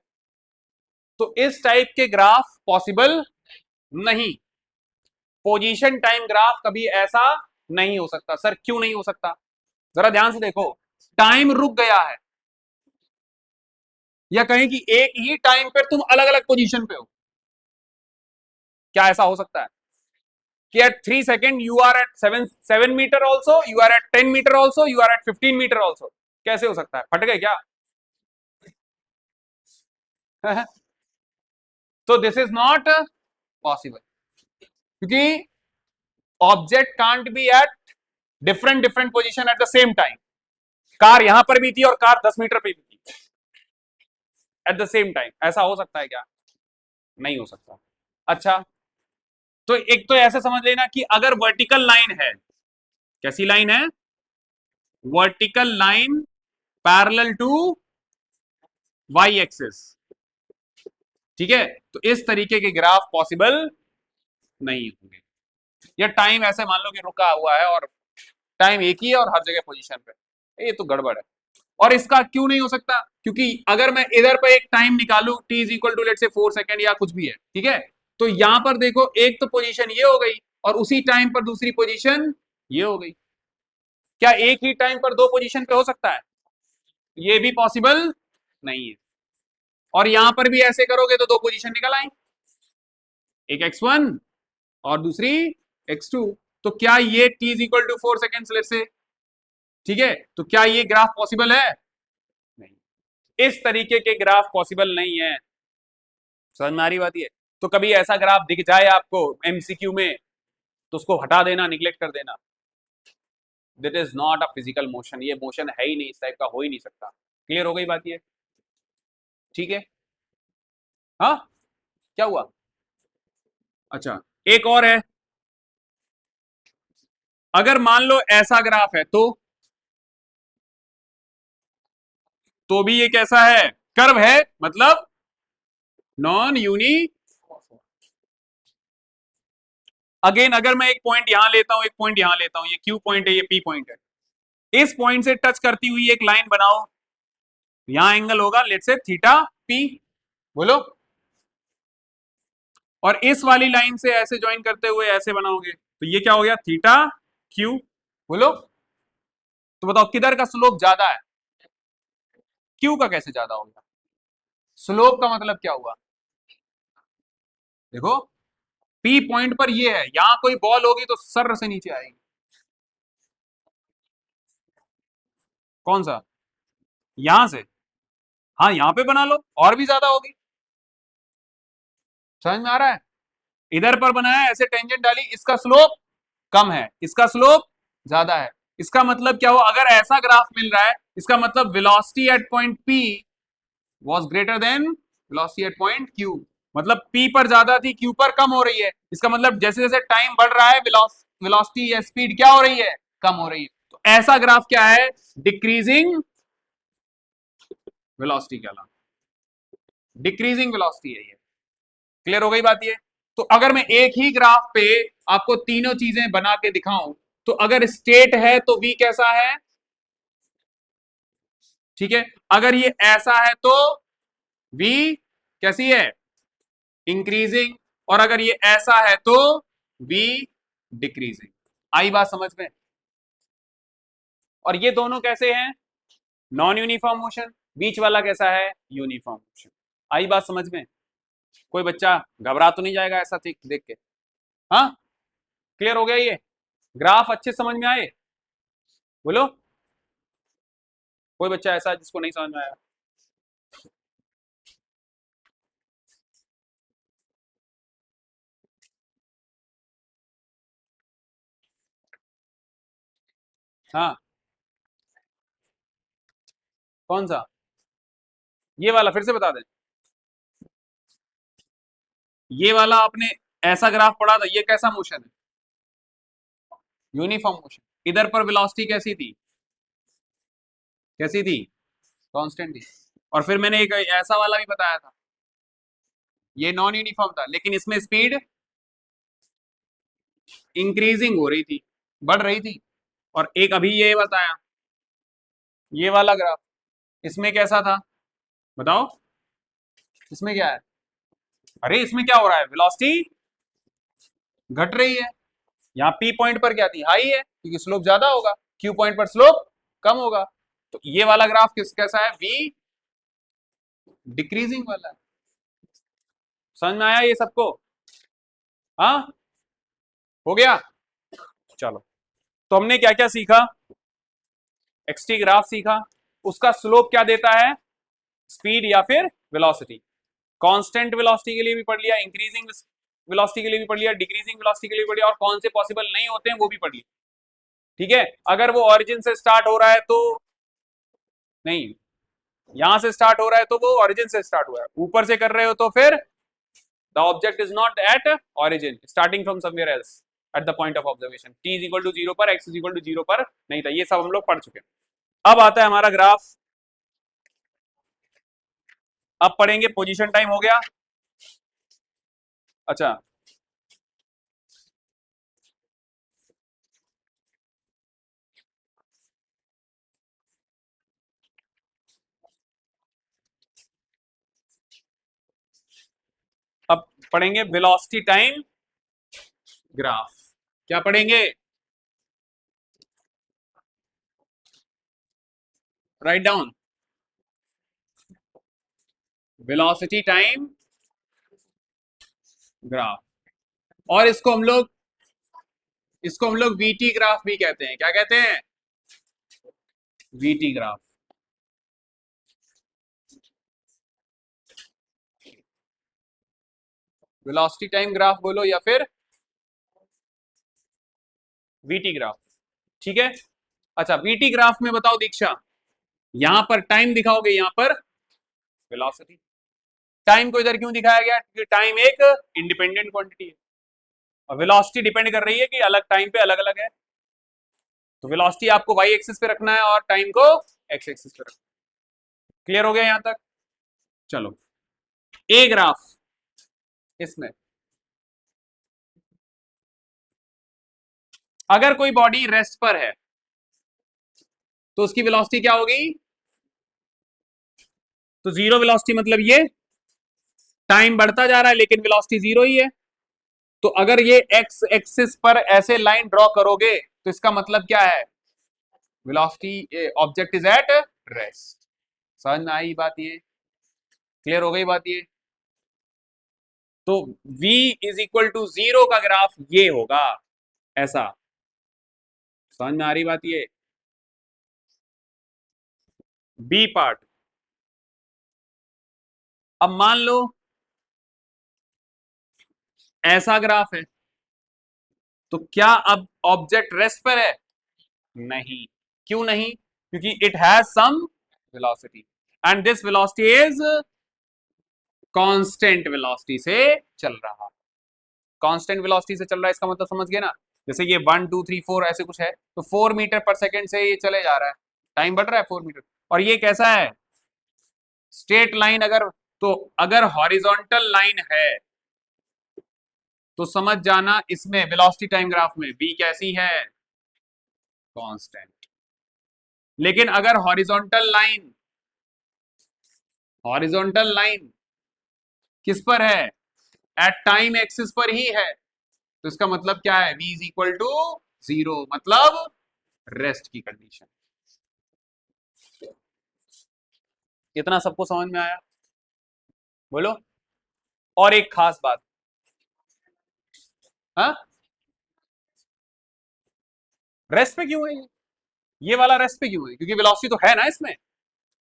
तो इस टाइप के ग्राफ पॉसिबल नहीं। पोजीशन टाइम ग्राफ कभी ऐसा नहीं हो सकता। सर क्यों नहीं हो सकता? जरा ध्यान से देखो, टाइम रुक गया है, या कहें कि एक ही टाइम पर तुम अलग अलग पोजीशन पे हो, क्या ऐसा हो सकता है कि at 3 second you are at 7 metre also, you are at 10 metre also, you are at 15 metre also? कैसे हो सकता है? फट गए क्या? तो दिस इज नॉट पॉसिबल, क्योंकि object can't be at different different position at the same time. Car यहां पर भी थी और कार 10 मीटर पे भी थी एट द सेम टाइम, ऐसा हो सकता है क्या? नहीं हो सकता। अच्छा, तो एक तो ऐसे समझ लेना कि अगर वर्टिकल लाइन है, कैसी लाइन है, vertical line parallel to y axis, ठीक है, तो इस तरीके के ग्राफ पॉसिबल नहीं होंगे। या टाइम ऐसे मान लो कि रुका हुआ है और टाइम एक ही है और हर जगह पोजीशन पे, ये तो गड़बड़ है। और इसका क्यों नहीं हो सकता? क्योंकि अगर मैं इधर पर एक टाइम निकालू, t is equal to let say 4 second या कुछ भी है, ठीक है, तो यहां पर देखो एक तो पोजीशन ये हो गई और उसी टाइम पर दूसरी पोजीशन ये हो गई। क्या एक ही टाइम पर दो पोजीशन पे हो सकता है? ये भी पॉसिबल नहीं है। और यहां पर भी ऐसे करोगे तो दो पोजीशन निकल आए, एक x1 और दूसरी x2। तो क्या ये t is equal to 4 second let say, ठीक है, तो क्या ये ग्राफ पॉसिबल है? नहीं, इस तरीके के ग्राफ पॉसिबल नहीं है। समझ में आ रही बात? ये तो कभी ऐसा ग्राफ दिख जाए आपको एमसीक्यू में तो उसको हटा देना, निग्लेक्ट कर देना। That is not a physical motion, ये मोशन है ही नहीं, इस टाइप का हो ही नहीं सकता। क्लियर हो गई बात ये? ठीक है, हाँ, क्या हुआ? अच्छा, एक और है, अगर मान लो ऐसा ग्राफ है तो भी ये कैसा है, कर्व है, मतलब नॉन यूनी अगेन अगर मैं एक पॉइंट यहां लेता हूं, एक पॉइंट यहां लेता हूं, ये क्यू पॉइंट है, ये पी पॉइंट है, इस पॉइंट से टच करती हुई एक लाइन बनाओ, यहां एंगल होगा लेट्स से थीटा पी, बोलो। और इस वाली लाइन से ऐसे ज्वाइन करते हुए ऐसे बनाओगे तो ये क्या हो गया, थीटा क्यू, बोलो। तो बताओ किधर का स्लोप ज्यादा है, क्यू का कैसे ज्यादा हो गया, स्लोप का मतलब क्या हुआ, देखो पी पॉइंट पर ये है, यहां कोई बॉल होगी तो सर से नीचे आएगी, कौन सा, यहां से, हाँ यहां पे बना लो और भी ज्यादा होगी, समझ में आ रहा है, इधर पर बनाया ऐसे टेंजेंट डाली, इसका स्लोप कम है, इसका स्लोप ज्यादा है, इसका मतलब क्या हुआ, अगर ऐसा ग्राफ मिल रहा है इसका मतलब velocity at point P was greater than velocity at point Q, मतलब पी पर ज्यादा थी क्यू पर कम हो रही है, इसका मतलब जैसे जैसे टाइम बढ़ रहा है वेलोसिटी या स्पीड क्या हो रही है, कम हो रही है, तो ऐसा ग्राफ क्या है, डिक्रीजिंग वेलोसिटी कहलाता है, डिक्रीजिंग वेलोसिटी है ये, क्लियर हो गई बात ये। तो अगर मैं एक ही ग्राफ पे आपको तीनों चीजें बना के दिखाऊं, तो अगर स्टेट है तो वी कैसा है, ठीक है, अगर ये ऐसा है तो वी कैसी है, इंक्रीजिंग, और अगर ये ऐसा है तो वी डिक्रीजिंग, आई बात समझ में। और ये दोनों कैसे हैं, नॉन यूनिफॉर्म मोशन, बीच वाला कैसा है, यूनिफॉर्म मोशन, आई बात समझ में, कोई बच्चा घबरा तो नहीं जाएगा ऐसा देख के, हाँ क्लियर हो गया ये, ग्राफ अच्छे समझ में आए, बोलो, कोई बच्चा ऐसा है जिसको नहीं समझ में आया, हाँ कौन सा, ये वाला फिर से बता दें, ये वाला आपने ऐसा ग्राफ पढ़ा था, ये कैसा मोशन है, यूनिफॉर्म मोशन, इधर पर वेलोसिटी कैसी थी, कैसी थी, कांस्टेंट थी, और फिर मैंने एक ऐसा वाला भी बताया था, ये नॉन यूनिफॉर्म था लेकिन इसमें स्पीड इंक्रीजिंग हो रही थी, बढ़ रही थी, और एक अभी ये बताया, ये वाला ग्राफ, इसमें कैसा था, बताओ, इसमें क्या है, अरे इसमें क्या हो रहा है, वेलोसिटी घट रही है, यहाँ पी पॉइंट पर क्या थी, हाई है क्योंकि स्लोप ज्यादा होगा, क्यू पॉइंट पर स्लोप कम होगा, तो ये वाला ग्राफ कैसा है, वी डिक्रीजिंग वाला है, समझ में आया ये सबको, हाँ हो गया, चलो। तो हमने क्या क्या सीखा, एक्सटी ग्राफ सीखा, उसका स्लोप क्या देता है, स्पीड या फिर वेलोसिटी, कांस्टेंट वेलोसिटी के लिए भी पढ़ लिया, इंक्रीजिंग वेलोसिटी के लिए भी पढ़ लिया, डिक्रीजिंग वेलोसिटी के लिए भी पढ़ लिया, और कौन से पॉसिबल नहीं होते हैं वो भी पढ़ लिया, ठीक है, अगर वो ओरिजिन से स्टार्ट हो रहा है तो नहीं, यहां से स्टार्ट हो रहा है तो वो ओरिजिन से स्टार्ट हुआ है, ऊपर से कर रहे हो तो फिर the object is not at origin, starting from somewhere else at the point of observation, t is equal to 0 पर, x इज इक्वल टू 0 पर नहीं था, ये सब हम लोग पढ़ चुके हैं। अब आता है हमारा ग्राफ, अब पढ़ेंगे पोजीशन टाइम, हो गया, अच्छा अब पढ़ेंगे वेलोसिटी टाइम ग्राफ, क्या पढ़ेंगे, write down, velocity time graph, और इसको हम लोग वीटी ग्राफ भी कहते हैं, क्या कहते हैं, VT graph, velocity time graph बोलो या फिर वीटी ग्राफ, ठीक है। अच्छा वीटी ग्राफ में बताओ दीक्षा, यहां पर टाइम दिखाओगे, यहां पर वेलोसिटी, टाइम को इधर क्यों दिखाया गया, क्योंकि टाइम एक इंडिपेंडेंट क्वांटिटी है, और वेलोसिटी डिपेंड कर रही है कि अलग टाइम पे अलग अलग है, तो वेलोसिटी आपको वाई एक्सिस पे रखना है और टाइम को एक्स एक्सिस पे रखना है, क्लियर हो गया यहां तक, चलो ए ग्राफ, इसमें अगर कोई बॉडी रेस्ट पर है तो उसकी वेलोसिटी क्या होगी? तो जीरो वेलोसिटी मतलब ये टाइम बढ़ता जा रहा है लेकिन वेलोसिटी जीरो ही है। तो अगर ये एक्स एक्सिस पर ऐसे लाइन ड्रॉ करोगे तो इसका मतलब क्या है? Velocity object is at rest. समझ में आई बात? ये क्लियर हो गई बात ये? तो v is equal to zero का ग्राफ ये होगा ऐसा। समझ में आ रही बात ये? B part. अब मान लो ऐसा ग्राफ है तो क्या अब ऑब्जेक्ट रेस्ट पर है? नहीं। क्यों नहीं? क्योंकि it has some velocity and this velocity is constant velocity से चल रहा। कांस्टेंट वेलोसिटी से चल रहा है इसका मतलब समझ गए ना? जैसे ये 1 2 3 4 ऐसे कुछ है तो 4 मीटर पर सेकंड से ये चले जा रहा है, टाइम बढ़ रहा है 4 मीटर। और ये कैसा है? Straight line. अगर तो अगर हॉरिजॉन्टल लाइन है तो समझ जाना इसमें वेलोसिटी टाइम ग्राफ में v कैसी है? कांस्टेंट। लेकिन अगर हॉरिजॉन्टल लाइन किस पर है? एट टाइम एक्सिस पर ही है। तो इसका मतलब क्या है? v is equal to zero, मतलब रेस्ट की कंडीशन। इतना सबको समझ में आया? बोलो। और एक खास बात, हाँ, रेस्ट पे क्यों है ये वाला रेस्ट पे क्यों है? क्योंकि वेलोसिटी तो है ना इसमें।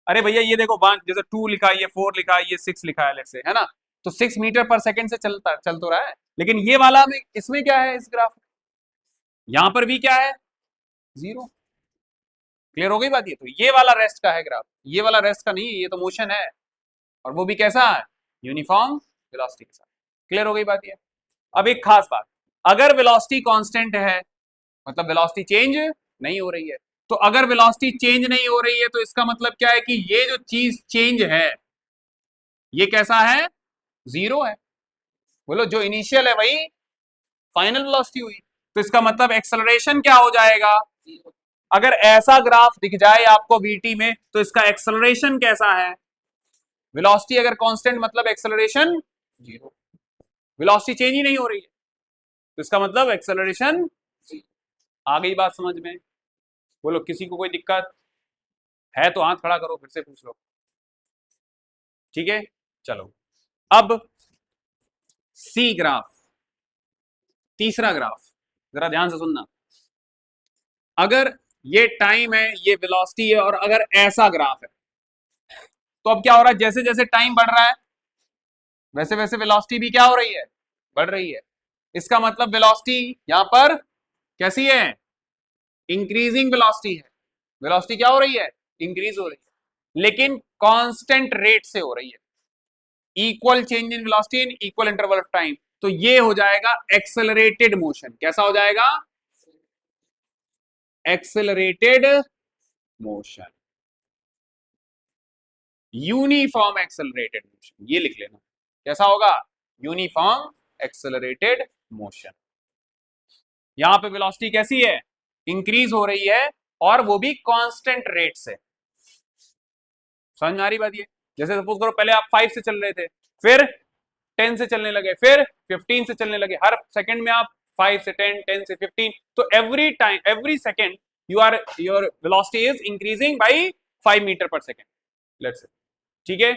अरे भैया ये देखो, वन जैसे 2 लिखा है, ये 4 लिखा है, ये 6 लिखा है, लेट्स से, है ना? तो 6 मीटर पर सेकंड से चल तो रहा है। लेकिन ये वाला में इसमें क्या है इस ग्राफ में? यहां पर भी क्या है? जीरो। क्लियर हो गई बात? ये तो ये वाला रेस्ट का है ग्राफ, ये वाला रेस्ट का नहीं है, ये तो मोशन है। और वो भी कैसा है? यूनिफॉर्म वेलोसिटी के साथ। क्लियर हो गई बात? ये अब एक खास बात, अगर वेलोसिटी कांस्टेंट है मतलब वेलोसिटी चेंज नहीं हो रही है। तो अगर वेलोसिटी चेंज नहीं हो रही है तो इसका मतलब क्या है? कि ये जो चीज चेंज है ये कैसा है? जीरो है। बोलो, जो इनिशियल है वही फाइनल वेलोसिटी हुई। तो इसका मतलब एक्सेलरेशन क्या हो जाएगा? अगर ऐसा ग्राफ दिख जाए आपको वीटी में तो इसका एक्सेलरेशन कैसा है? वेलोसिटी अगर कांस्टेंट मतलब एक्सेलरेशन जीरो। वेलोसिटी चेंज ही नहीं हो रही है तो इसका मतलब एक्सेलरेशन। आ गई बात समझ में? बोलो, किसी को कोई दिक्कत है तो हाथ खड़ा करो, फिर से पूछ लो। ठीक है, चलो। अब सी ग्राफ, तीसरा ग्राफ, जरा ध्यान से सुनना। अगर ये टाइम है, ये वेलोसिटी है, और अगर ऐसा ग्राफ है तो अब क्या हो रहा है? जैसे जैसे टाइम बढ़ रहा है वैसे वैसे वेलोसिटी भी क्या हो रही है? बढ़ रही है। इसका मतलब वेलोसिटी यहां पर कैसी है? इंक्रीजिंग वेलोसिटी है। वेलोसिटी क्या हो रही है? इंक्रीज हो रही है, लेकिन कांस्टेंट रेट से हो रही है। Equal change in velocity in equal interval of time. तो ये हो जाएगा एक्सेलरेटेड मोशन। कैसा हो जाएगा? Accelerated motion, uniform accelerated motion, ये लिख लेना। कैसा होगा? Uniform accelerated motion. यहां पे वेलोसिटी कैसी है? इंक्रीज हो रही है, और वो भी कांस्टेंट रेट से। समझ में आ रही बात ये? जैसे सपोज करो पहले आप 5 से चल रहे थे, फिर 10 से चलने लगे, फिर 15 से चलने लगे। हर सेकंड में आप 5 से 10, 10 से 15, तो every time, every second your velocity is increasing by 5 metre per second, let's say. ठीक है,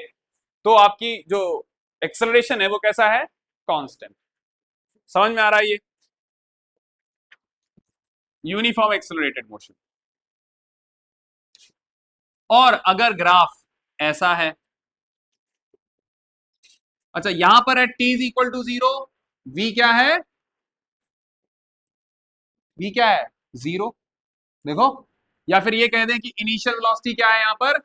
तो आपकी जो एक्सेलरेशन है वो कैसा है? कांस्टेंट। समझ में आ रहा है ये? Uniform accelerated motion. और अगर ग्राफ ऐसा है, अच्छा यहां पर है t is equal to zero, v क्या है? v क्या है? जीरो। देखो, या फिर ये कह दें कि इनिशियल वेलोसिटी क्या है यहां पर?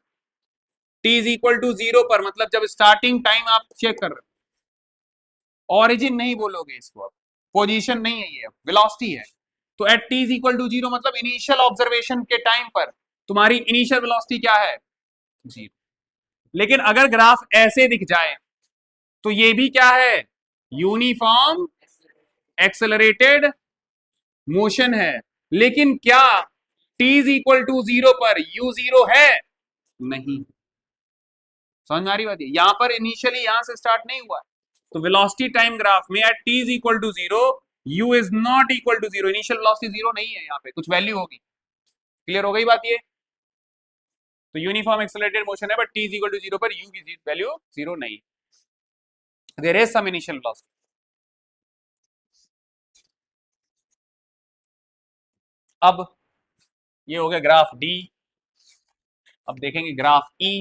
t is equal to zero पर, मतलब जब स्टार्टिंग टाइम आप चेक कर रहे हो, ऑरिजिन नहीं बोलोगे इसको, पोजीशन नहीं है, ये वेलोसिटी है। तो at t is equal to zero मतलब इनिशियल ऑब्जर्वेशन के टाइम पर तुम्हारी इनिशियल वेलोसिटी क्या है? जीरो। लेकिन अगर ग्राफ ऐसे दिख जाए तो ये भी क्या है? यूनिफॉर्म एक्सेलरेटेड मोशन है। लेकिन क्या t इज इक्वल टू 0 पर u 0 है? नहीं। समझ में आ रही बात है? यहां पर इनिशियली यहां से स्टार्ट नहीं हुआ, तो वेलोसिटी टाइम ग्राफ में at t is equal to 0 u is not equal to 0, initial velocity 0 नहीं है, यहाँ पे कुछ वैल्यू होगी। क्लियर हो गई बात ये? तो यूनिफॉर्म एक्सेलरेटेड मोशन है, but t is equal to 0 पर u की वैल्यू 0 नहीं, there is some initial velocity. अब ये हो गया ग्राफ डी। अब देखेंगे ग्राफ ई।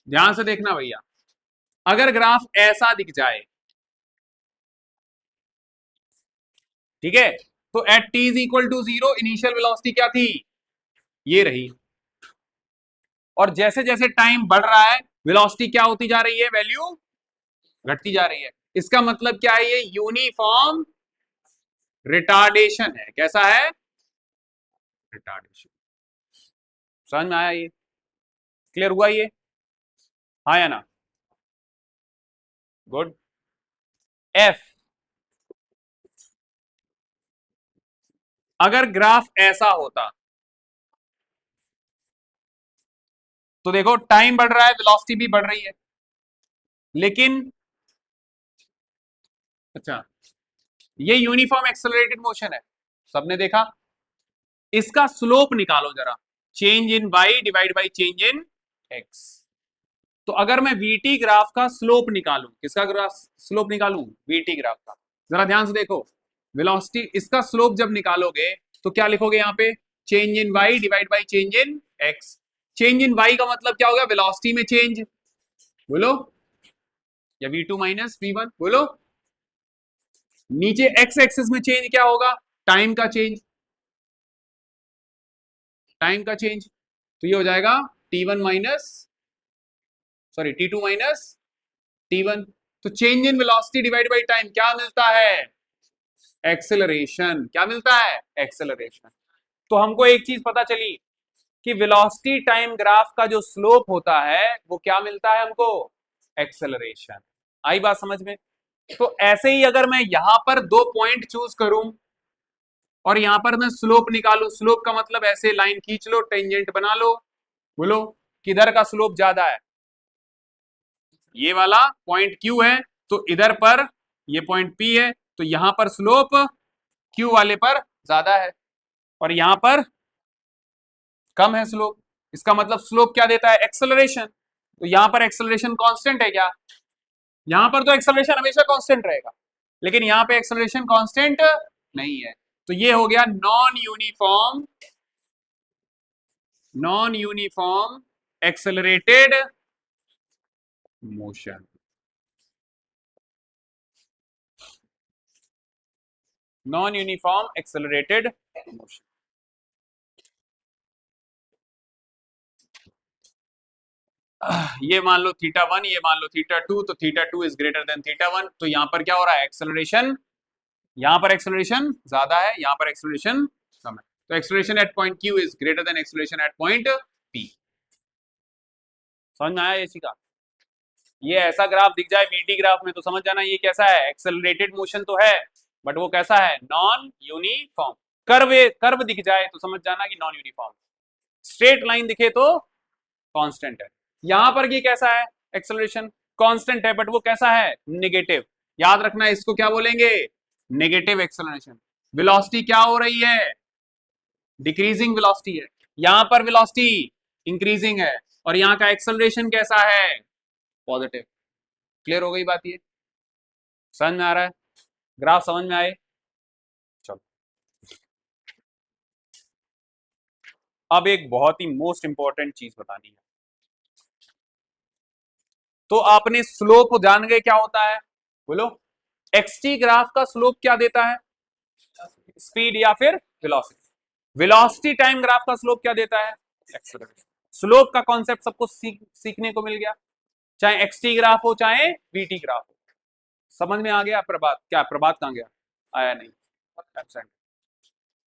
ध्यान से देखना भैया, अगर ग्राफ ऐसा दिख जाए, ठीक है, तो at T is equal to 0 initial velocity क्या थी? ये रही। और जैसे जैसे टाइम बढ़ रहा है वेलोसिटी क्या होती जा रही है? वैल्यू घटती जा रही है। इसका मतलब क्या है? ये यूनिफॉर्म रिटार्डेशन है। कैसा है? रिटार्डेशन। समझ में आया? ये क्लियर हुआ ये? हाँ या ना? गुड। एफ, अगर ग्राफ ऐसा होता तो देखो टाइम बढ़ रहा है, वेलोसिटी भी बढ़ रही है, लेकिन अच्छा, ये यूनिफॉर्म एक्सेलरेटेड मोशन है, सबने देखा। इसका स्लोप निकालो जरा, change in y divide by change in x. तो अगर मैं वीटी ग्राफ का स्लोप निकालूं, किसका ग्राफ स्लोप निकालूं? वीटी ग्राफ का। जरा ध्यान से देखो, वेलोसिटी इसका स्लोप जब निकालोगे तो क्या लिखोगे यहां पे? Change in y divide by change in x. Change in y का मतलब क्या हो गया? वेलोसिटी में चेंज, बोलो, या v2 माइनस v1, बोलो। नीचे एक्स एक्सिस में चेंज क्या होगा? टाइम का चेंज, टाइम का चेंज। तो ये हो जाएगा t1 minus, sorry t2 minus t1। तो change in velocity divide by time क्या मिलता है? एक्सेलरेशन। क्या मिलता है? एक्सेलरेशन। तो हमको एक चीज पता चली कि वेलोसिटी टाइम ग्राफ का जो स्लोप होता है वो क्या मिलता है हमको? एक्सेलरेशन। आई बात समझ में? तो ऐसे ही अगर मैं यहां पर दो पॉइंट चूज करूं और यहां पर मैं स्लोप निकालू, स्लोप का मतलब ऐसे लाइन खींच लो, टेंजेंट बना लो, बोलो किधर का स्लोप ज्यादा है? ये वाला पॉइंट Q है, तो इधर पर ये पॉइंट P है, तो यहां पर स्लोप Q वाले पर ज्यादा है और यहां पर कम है स्लोप। इसका मतलब स्लोप क्या देता है? एक्सेलरेशन। तो यहां पर एक्सेलरेशन कांस्टेंट है क्या? यहां पर तो एक्सेलरेशन हमेशा कांस्टेंट रहेगा, लेकिन यहां पे एक्सेलरेशन कांस्टेंट नहीं है। तो ये हो गया non uniform, non uniform accelerated motion. Non uniform accelerated motion. ये मान लो θ1, ये मान लो θ2, तो θ2 इज ग्रेटर देन θ1। तो यहां पर क्या हो रहा है? एक्सेलरेशन, यहां पर एक्सेलरेशन ज्यादा है, यहां पर एक्सेलरेशन कम है। तो acceleration at point Q is greater than acceleration at point P। समझ में आया इसी का? ये ऐसा ग्राफ दिख जाए वीटी ग्राफ में तो समझ जाना ये कैसा है? एक्सेलरेटेड मोशन तो है, बट वो कैसा है? Non uniform. कर्व, कर्व दिख जाए तो समझ जाना कि नॉन यूनिफॉर्म। स्ट्रेट लाइन दिखे तो कांस्टेंट है। यहां पर ये कैसा है? एक्सेलरेशन कांस्टेंट है, बट वो कैसा है? नेगेटिव। याद रखना इसको क्या बोलेंगे? Negative acceleration. वेलोसिटी क्या हो रही है? डिक्रीजिंग वेलोसिटी है। यहां पर वेलोसिटी इंक्रीजिंग है और यहां का एक्सेलरेशन कैसा है? पॉजिटिव। क्लियर हो गई बात ये? समझ में आ रहा है? ग्राफ समझ में आए? चलो, अब एक बहुत ही मोस्ट इंपॉर्टेंट चीज बतानी है। तो आपने स्लोप जान गए क्या होता है? बोलो, एक्सटी ग्राफ का स्लोप क्या देता है? स्पीड या फिर वेलोसिटी। वेलोसिटी टाइम ग्राफ का स्लोप क्या देता है? एक्सेलरेशन। स्लोप का कॉन्सेप्ट सबको सीखने को मिल गया, चाहे एक्सटी ग्राफ हो चाहे वीटी ग्राफ हो। समझ में आ गया? प्रभात, क्या प्रभात कहां गया? आया नहीं, एब्सेंट।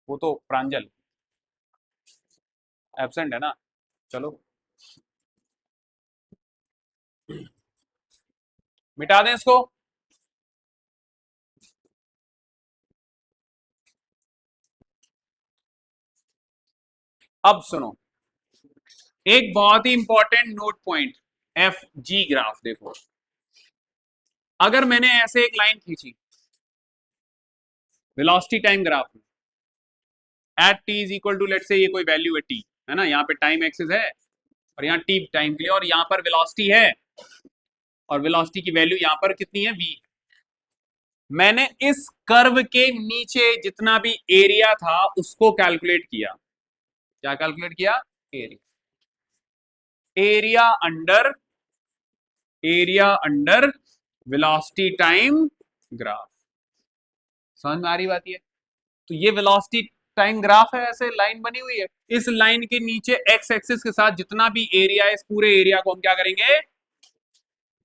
वो तो प्रांजल एब्सेंट है ना। चलो मिटा दें इसको। अब सुनो, एक बहुत ही important note point, F G graph. देखो, अगर मैंने ऐसे एक लाइन खींची वेलोसिटी टाइम ग्राफ में, at T is equal to, let say ये कोई वैल्यू है टी, है ना, यहाँ पे टाइम एक्सिस है और यहाँ टी टाइम के लिए, और यहाँ पर वेलोसिटी है और वेलोसिटी की वैल्यू यहाँ पर कितनी है, वी। मैंने इस कर्व के नीचे जितना भी एरिया था उसको कैलकुलेट किया। क्या कैलकुलेट किया? Area under, area under velocity time graph. समझ में आ रही बात? ये तो ये वेलोसिटी टाइम ग्राफ है, ऐसे लाइन बनी हुई है, इस लाइन के नीचे एक्स एक्सिस के साथ जितना भी एरिया है, इस पूरे एरिया को हम क्या करेंगे?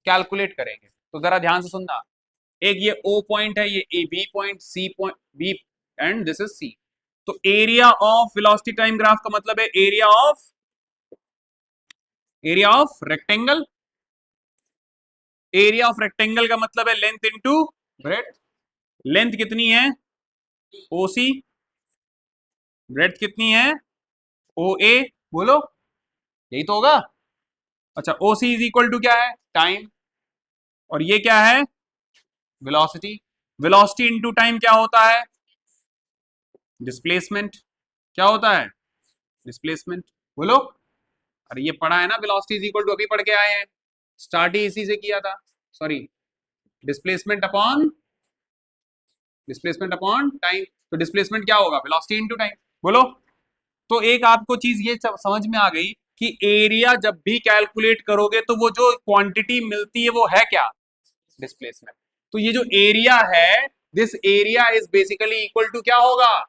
कैलकुलेट करेंगे। तो जरा ध्यान से सुनना, एक ये ओ पॉइंट है, ये A B point, C point, B, and this is C. तो area of velocity time graph का मतलब है area of rectangle. Area of rectangle का मतलब है लेंथ इनटू ब्रेड्थ। लेंथ कितनी है? ओसी। ब्रेड्थ कितनी है? ओ ए। बोलो, यही तो होगा। अच्छा, ओसी इज इक्वल टू क्या है? टाइम। और ये क्या है? वेलोसिटी। वेलोसिटी इनटू टाइम क्या होता है? डिस्प्लेसमेंट। क्या होता है? डिस्प्लेसमेंट। बोलो। अरे ये पढ़ा है ना, वेलोसिटी इज इक्वल टू, अभी पढ़ के आए हैं, स्टार्ट ही इसी से किया था। Sorry, displacement upon, displacement upon time. तो डिस्प्लेसमेंट क्या होगा? Velocity into time. बोलो। तो एक आपको चीज ये समझ में आ गई कि एरिया जब भी कैलकुलेट करोगे तो वो जो क्वांटिटी मिलती है वो है क्या? डिस्प्लेसमेंट। तो ये जो एरिया है, this area is basically equal to क्या होगा?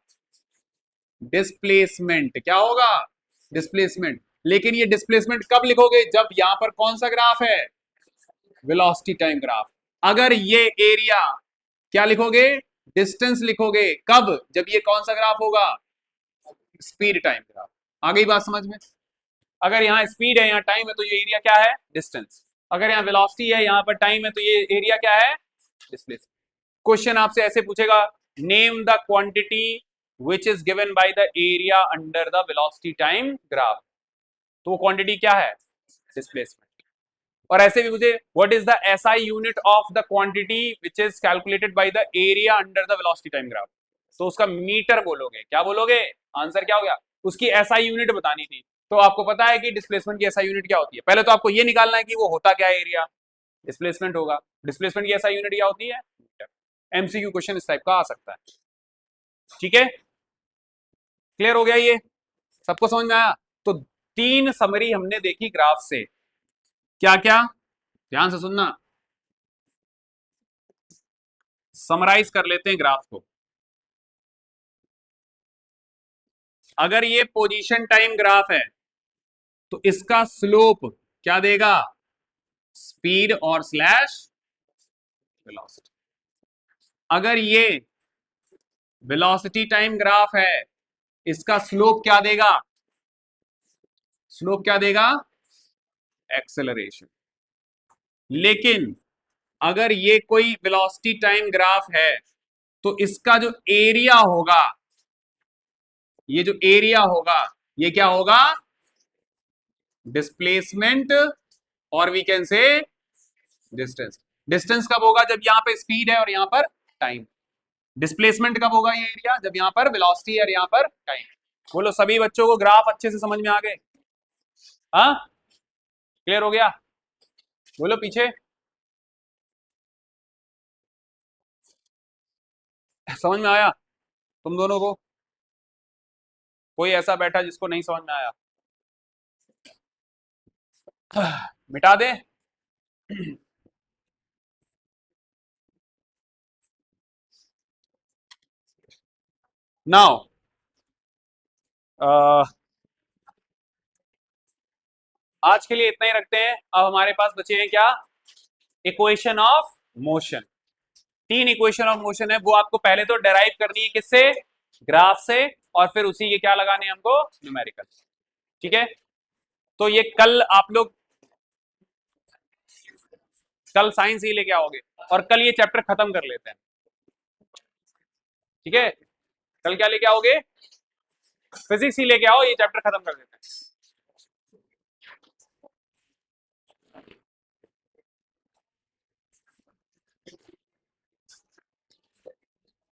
डिस्प्लेसमेंट। क्या होगा? डिस्प्लेसमेंट। लेकिन ये डिस्प्लेसमेंट कब लिखोगे? जब यहां पर कौन सा ग्राफ है? Velocity time graph. अगर ये एरिया, क्या लिखोगे? डिस्टेंस लिखोगे। कब? जब ये कौन सा ग्राफ होगा? Speed time graph. आ गई बात समझ में? अगर यहाँ स्पीड है, यहाँ टाइम है, तो ये एरिया क्या है? डिस्टेंस। अगर यहाँ वेलोसिटी है, यहाँ पर टाइम है, तो ये एरिया क्या है? डिस्प्लेसमेंट। क्वेश्चन आपसे ऐसे पूछेगा, name the quantity which is given by the area under the velocity time graph. तो वो क्वांटिटी क्या है? डिस्प्लेसमेंट। और ऐसे भी मुझे, what is the SI unit of the quantity which is calculated by the area under the velocity time graph. तो उसका मीटर बोलोगे। क्या बोलोगे? आंसर क्या हो गया? उसकी एसआई यूनिट बतानी थी। तो आपको पता है कि डिस्प्लेसमेंट की एसआई यूनिट क्या होती है? पहले तो आपको ये निकालना है कि वो होता क्या है, एरिया। डिस्प्लेसमेंट होगा। डिस्प्लेसमेंट की एसआई यूनिट क्या होती है? एमसीक्यू क्वेश्चन इस टाइप का आ सकता है। ठीक है, क्लियर हो गया? ये सबको समझ में आया? तो तीन समरी हमने देखी ग्राफ से। क्या क्या? ध्यान से सुनना, समराइज कर लेते हैं ग्राफ को। अगर ये पोजीशन टाइम ग्राफ है तो इसका स्लोप क्या देगा? स्पीड और स्लैश वेलोसिटी। अगर ये वेलोसिटी टाइम ग्राफ है, इसका स्लोप क्या देगा? स्लोप क्या देगा? एक्सेलरेशन। लेकिन अगर ये कोई वेलोसिटी टाइम ग्राफ है तो इसका जो एरिया होगा, ये जो एरिया होगा, ये क्या होगा? डिस्प्लेसमेंट, और we can say distance. Distance कब होगा? जब यहां पे स्पीड है और यहां पर टाइम। डिस्प्लेसमेंट कब होगा ये एरिया? जब यहां पर वेलोसिटी है और यहां पर टाइम। बोलो, सभी बच्चों को ग्राफ अच्छे से समझ में आ गए? हाँ, क्लियर हो गया? बोलो पीछे, समझ में आया तुम दोनों को? कोई ऐसा बैठा जिसको नहीं समझ में आया? मिटा दे। नाउ आज के लिए इतना ही रखते हैं। अब हमारे पास बचे हैं क्या? Equation of motion. तीन इक्वेशन ऑफ मोशन है, वो आपको पहले तो डेराइव करनी है। किससे? ग्राफ से। और फिर उसी के क्या लगाने हैं हमको? न्यूमेरिकल। ठीक है, तो ये कल आप लोग, कल साइंस ही लेके आओगे और कल ये चैप्टर खत्म कर लेते हैं। ठीक है, कल क्या लेके आओगे? फिजिक्स ही लेके आओ, ये चैप्टर खत्म कर देते हैं।